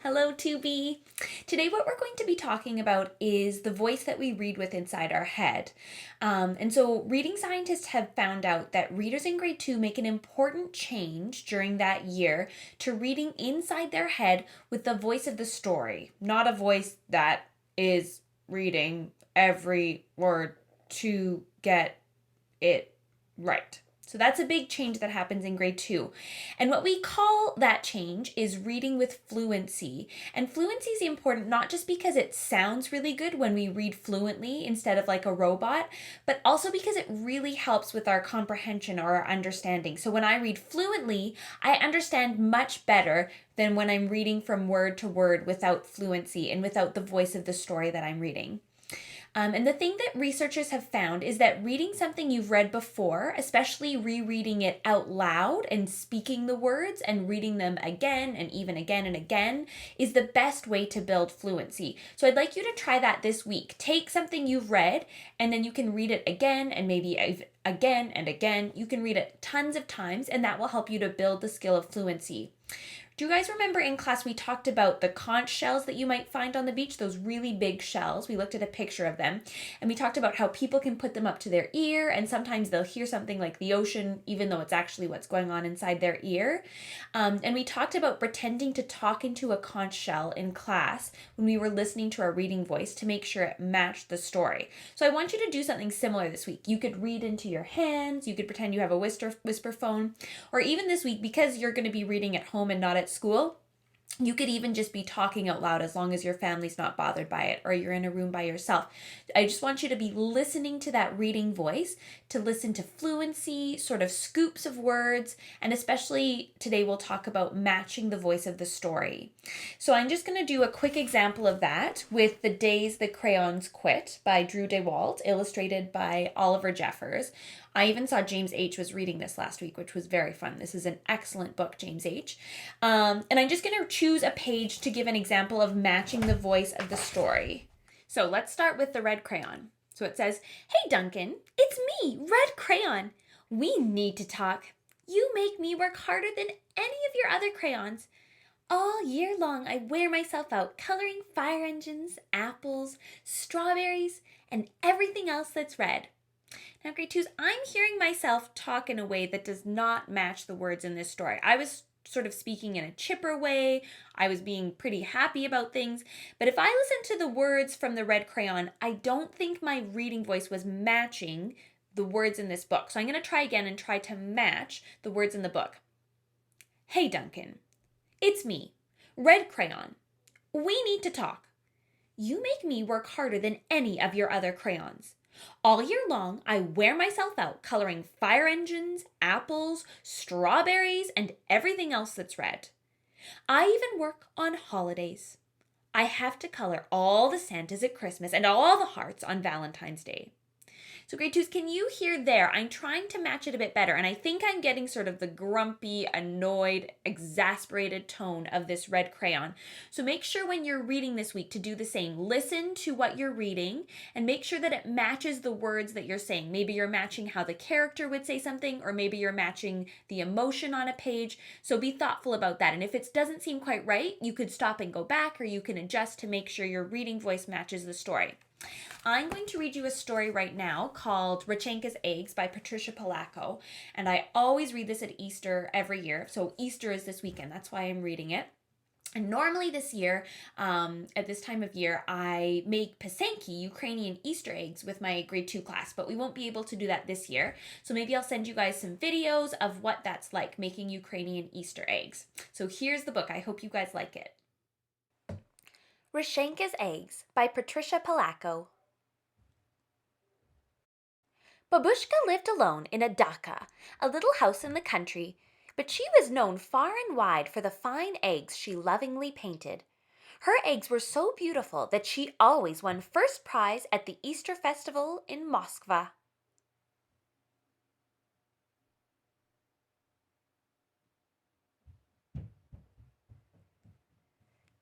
Hello, 2B. Today, what we're going to be talking about is the voice that we read with inside our head. And so, reading scientists have found out that readers in grade 2 make an important change during that year to reading inside their head with the voice of the story, not a voice that is reading every word to get it right. So that's a big change that happens in grade 2. And what we call that change is reading with fluency. And fluency is important not just because it sounds really good when we read fluently instead of like a robot, but also because it really helps with our comprehension or our understanding. So when I read fluently, I understand much better than when I'm reading from word to word without fluency and without the voice of the story that I'm reading. And the thing that researchers have found is that reading something you've read before, especially rereading it out loud and speaking the words and reading them again and even again and again, is the best way to build fluency. So I'd like you to try that this week. Take something you've read and then you can read it again and maybe again and again. You can read it tons of times and that will help you to build the skill of fluency. Do you guys remember in class we talked about the conch shells that you might find on the beach? Those really big shells. We looked at a picture of them and we talked about how people can put them up to their ear and sometimes they'll hear something like the ocean even though it's actually what's going on inside their ear. And we talked about pretending to talk into a conch shell in class when we were listening to our reading voice to make sure it matched the story. So I want you to do something similar this week. You could read into your hands, you could pretend you have a whisper phone, or even this week because you're going to be reading at home and not at school, you could even just be talking out loud as long as your family's not bothered by it or you're in a room by yourself. I just want you to be listening to that reading voice, to listen to fluency, sort of scoops of words, and especially today we'll talk about matching the voice of the story. So I'm just going to do a quick example of that with The Days the Crayons Quit by Drew DeWalt, illustrated by Oliver Jeffers. I even saw James H. was reading this last week, which was very fun. This is an excellent book, James H. And I'm just going to choose a page to give an example of matching the voice of the story. So let's start with the red crayon. So it says, "Hey Duncan, it's me, Red Crayon. We need to talk. You make me work harder than any of your other crayons. All year long, I wear myself out coloring fire engines, apples, strawberries, and everything else that's red." Now, grade 2s, I'm hearing myself talk in a way that does not match the words in this story. I was sort of speaking in a chipper way. I was being pretty happy about things. But if I listen to the words from the red crayon, I don't think my reading voice was matching the words in this book. So I'm going to try again and try to match the words in the book. "Hey, Duncan. It's me, Red Crayon. We need to talk. You make me work harder than any of your other crayons. All year long, I wear myself out coloring fire engines, apples, strawberries, and everything else that's red. I even work on holidays. I have to color all the Santas at Christmas and all the hearts on Valentine's Day." So grade 2s, can you hear there? I'm trying to match it a bit better, and I think I'm getting sort of the grumpy, annoyed, exasperated tone of this red crayon. So make sure when you're reading this week to do the same. Listen to what you're reading and make sure that it matches the words that you're saying. Maybe you're matching how the character would say something, or maybe you're matching the emotion on a page. So be thoughtful about that. And if it doesn't seem quite right, you could stop and go back, or you can adjust to make sure your reading voice matches the story. I'm going to read you a story right now called Rechenka's Eggs by Patricia Polacco, and I always read this at Easter every year. So Easter is this weekend, that's why I'm reading it. And normally this year, at this time of year, I make pisanki, Ukrainian Easter eggs, with my grade 2 class, but we won't be able to do that this year. So maybe I'll send you guys some videos of what that's like, making Ukrainian Easter eggs. So here's the book. I hope you guys like it. Rechenka's Eggs by Patricia Polacco. Babushka lived alone in a dacha, a little house in the country, but she was known far and wide for the fine eggs she lovingly painted. Her eggs were so beautiful that she always won first prize at the Easter festival in Moskva.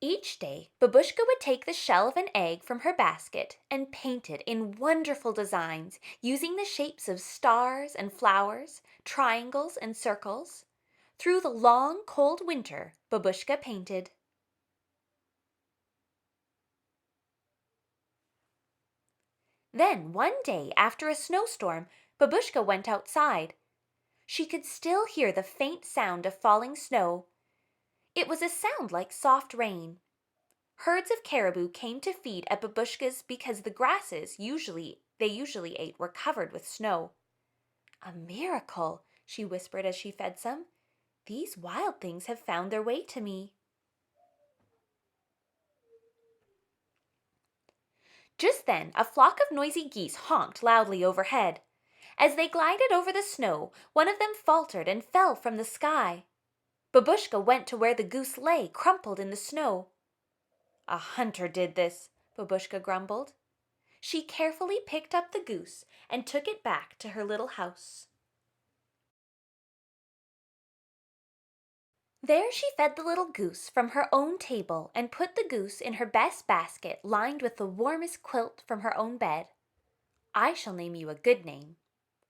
Each day, Babushka would take the shell of an egg from her basket and paint it in wonderful designs, using the shapes of stars and flowers, triangles and circles. Through the long, cold winter, Babushka painted. Then one day after a snowstorm, Babushka went outside. She could still hear the faint sound of falling snow. It was a sound like soft rain. Herds of caribou came to feed at Babushka's because the grasses they usually ate were covered with snow. A miracle, she whispered as she fed some. These wild things have found their way to me. Just then, a flock of noisy geese honked loudly overhead. As they glided over the snow, one of them faltered and fell from the sky. Babushka went to where the goose lay, crumpled in the snow. A hunter did this, Babushka grumbled. She carefully picked up the goose and took it back to her little house. There she fed the little goose from her own table and put the goose in her best basket lined with the warmest quilt from her own bed. I shall name you a good name,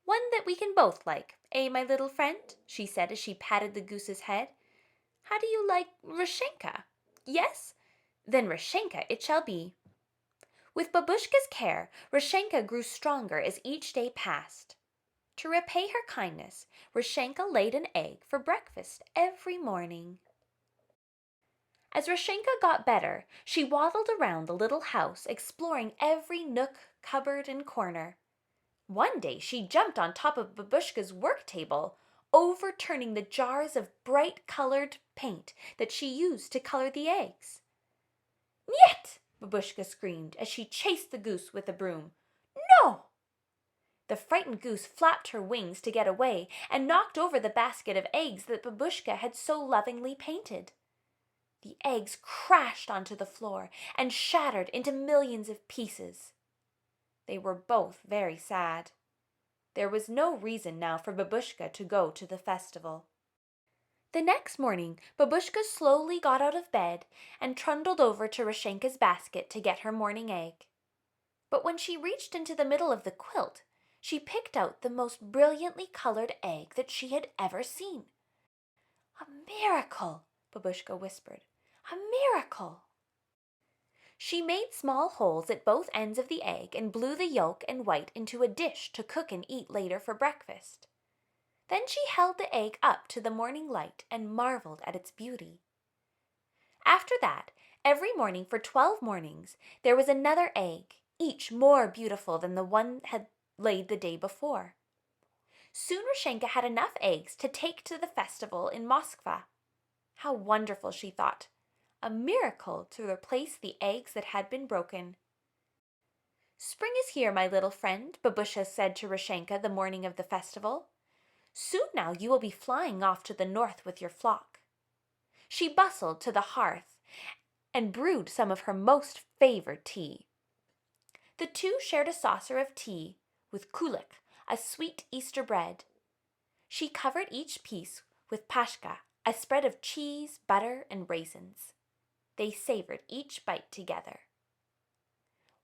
one that we can both like, eh, my little friend? She said as she patted the goose's head. How do you like Rechenka? Yes? Then Rechenka it shall be. With Babushka's care, Rechenka grew stronger as each day passed. To repay her kindness, Rechenka laid an egg for breakfast every morning. As Rechenka got better, she waddled around the little house, exploring every nook, cupboard, and corner. One day she jumped on top of Babushka's work table, overturning the jars of bright-colored paint that she used to color the eggs. "Niet!" Babushka screamed as she chased the goose with a broom. "No!" The frightened goose flapped her wings to get away and knocked over the basket of eggs that Babushka had so lovingly painted. The eggs crashed onto the floor and shattered into millions of pieces. They were both very sad. There was no reason now for Babushka to go to the festival. The next morning, Babushka slowly got out of bed and trundled over to Rechenka's basket to get her morning egg. But when she reached into the middle of the quilt, she picked out the most brilliantly colored egg that she had ever seen. "A miracle," Babushka whispered. "A miracle." She made small holes at both ends of the egg and blew the yolk and white into a dish to cook and eat later for breakfast. Then she held the egg up to the morning light and marveled at its beauty. After that, every morning for 12 mornings, there was another egg, each more beautiful than the one had laid the day before. Soon Rechenka had enough eggs to take to the festival in Moskva. How wonderful, she thought. A miracle to replace the eggs that had been broken. "Spring is here, my little friend," Babushka said to Rechenka the morning of the festival. "Soon now you will be flying off to the north with your flock." She bustled to the hearth and brewed some of her most favored tea. The two shared a saucer of tea with kulik, a sweet Easter bread. She covered each piece with pashka, a spread of cheese, butter, and raisins. They savored each bite together.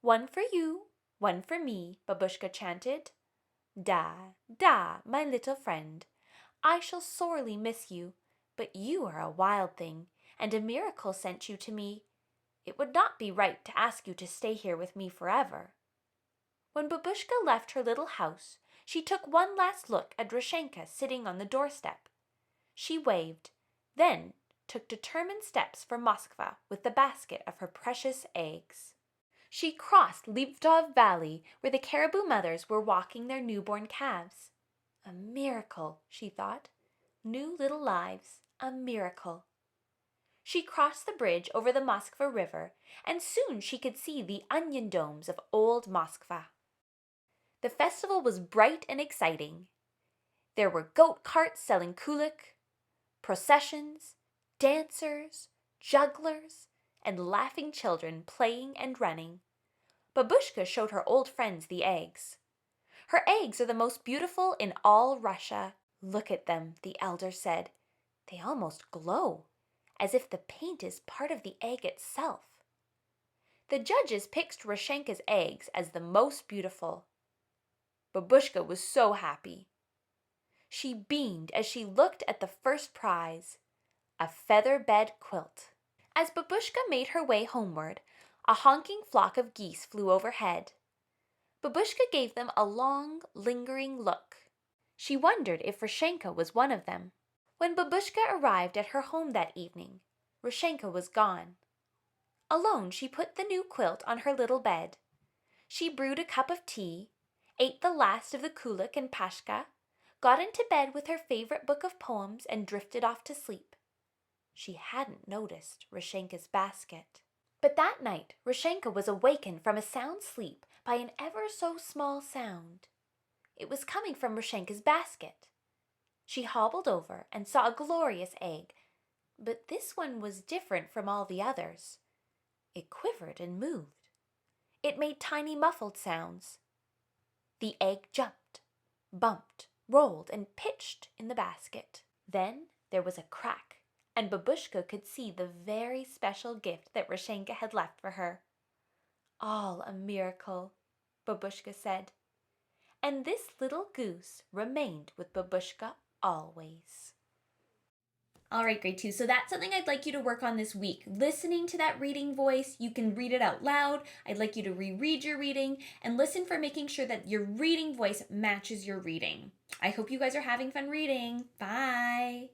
"One for you, one for me," Babushka chanted. "Da, da, my little friend. I shall sorely miss you, but you are a wild thing, and a miracle sent you to me. It would not be right to ask you to stay here with me forever." When Babushka left her little house, she took one last look at Rechenka sitting on the doorstep. She waved, then took determined steps for Moskva with the basket of her precious eggs. She crossed Liptov Valley, where the caribou mothers were walking their newborn calves. A miracle, she thought. New little lives, a miracle. She crossed the bridge over the Moskva River, and soon she could see the onion domes of old Moskva. The festival was bright and exciting. There were goat carts selling kulik, processions, dancers, jugglers, and laughing children playing and running. Babushka showed her old friends the eggs. "Her eggs are the most beautiful in all Russia. Look at them," the elder said. "They almost glow, as if the paint is part of the egg itself." The judges picked Rechenka's eggs as the most beautiful. Babushka was so happy. She beamed as she looked at the first prize, a feather bed quilt. As Babushka made her way homeward, a honking flock of geese flew overhead. Babushka gave them a long, lingering look. She wondered if Rechenka was one of them. When Babushka arrived at her home that evening, Rechenka was gone. Alone, she put the new quilt on her little bed. She brewed a cup of tea, ate the last of the kulik and pashka, got into bed with her favorite book of poems, and drifted off to sleep. She hadn't noticed Rechenka's basket. But that night Rechenka was awakened from a sound sleep by an ever so small sound. It was coming from Rechenka's basket. She hobbled over and saw a glorious egg, but this one was different from all the others. It quivered and moved. It made tiny muffled sounds. The egg jumped, bumped, rolled, and pitched in the basket. Then there was a crack, and Babushka could see the very special gift that Rechenka had left for her. All a miracle, Babushka said. And this little goose remained with Babushka always. All right, grade 2. So that's something I'd like you to work on this week. Listening to that reading voice, you can read it out loud. I'd like you to reread your reading and listen for making sure that your reading voice matches your reading. I hope you guys are having fun reading. Bye.